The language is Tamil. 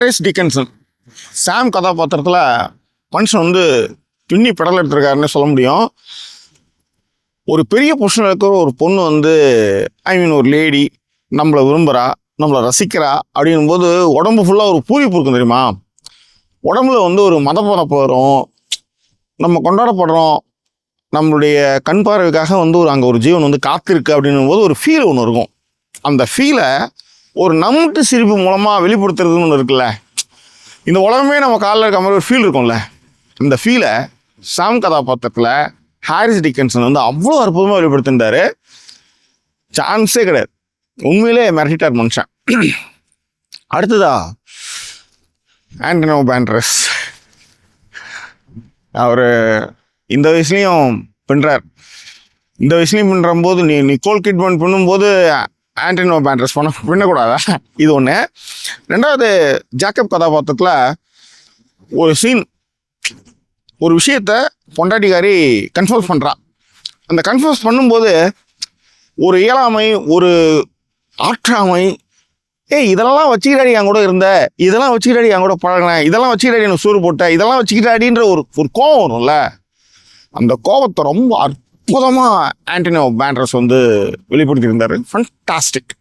ஹாரிஸ் டிக்கன்சன் சாம் கதாபாத்திரத்தில் மனுஷன் வந்து பின்னி படல் எடுத்திருக்காருன்னு சொல்ல முடியும். ஒரு பெரிய பொசிஷனில் இருக்கிற ஒரு பொண்ணு வந்து ஒரு லேடி நம்மளை விரும்புகிறா, நம்மளை ரசிக்கிறா அப்படின்னும் போது உடம்பு ஃபுல்லாக ஒரு பூரிப்பு இருக்கும் தெரியுமா. உடம்புல வந்து ஒரு மதப்பரப்பு வரும். நம்ம கொண்டாடப்படுறோம், நம்மளுடைய கண் பார்வைக்காக வந்து அங்கே ஒரு ஜீவன் வந்து காத்திருக்கு அப்படின்னும் போது ஒரு ஃபீல் ஒன்று இருக்கும். அந்த ஃபீலை ஒரு நமுட்டு சிரிப்பு மூலமாக வெளிப்படுத்துறதுன்னு ஒன்று இருக்குல்ல. இந்த உலகமே நம்ம காலில் இருக்க மாதிரி ஒரு ஃபீல் இருக்கும்ல. இந்த ஃபீலை சாம் கதாபாத்திரத்தில் ஹாரிஸ் டிக்கன்சன் வந்து அவ்வளோ அற்புதமாக வெளிப்படுத்திருந்தாரு. சான்ஸே கிடையாது, உண்மையிலே மிரட்டிட்டார் மனுஷன். அடுத்ததா ஆண்டனோ பேண்டரஸ். அவர் இந்த வயசுலேயும் பின்றார். இந்த வயசுலையும் பின்னும்போது நிக்கோல் கிட்மன் பண்ணும்போது ஆண்டனோ பேண்டரஸ் பின்னக்கூடாதா? இது ஒன்று. ரெண்டாவது, ஜேக்கப் கதாபாத்திரத்தில் ஒரு சீன், ஒரு விஷயத்த பொண்டாட்டிக்காரி கன்ஃபர்ஸ் பண்ணுறா. அந்த கன்ஃபர்ஸ் பண்ணும்போது ஒரு இயலாமை, ஒரு ஆற்றாமை, இதெல்லாம் வச்சுக்கிட்டாடி என் கூட இருந்த, இதெல்லாம் வச்சுக்கிட்டாடி என் கூட பழகினேன், இதெல்லாம் வச்சுக்கிட்டாடி எனக்கு சூறு போட்ட, இதெல்லாம் வச்சுக்கிட்டாடின்ற ஒரு கோபம் வரும்ல. அந்த கோபத்தை ரொம்ப அற்புதமாக ஆண்டனோ பேண்டரஸ் வந்து வெளிப்படுத்தியிருந்தார். ஃபண்டாஸ்டிக்.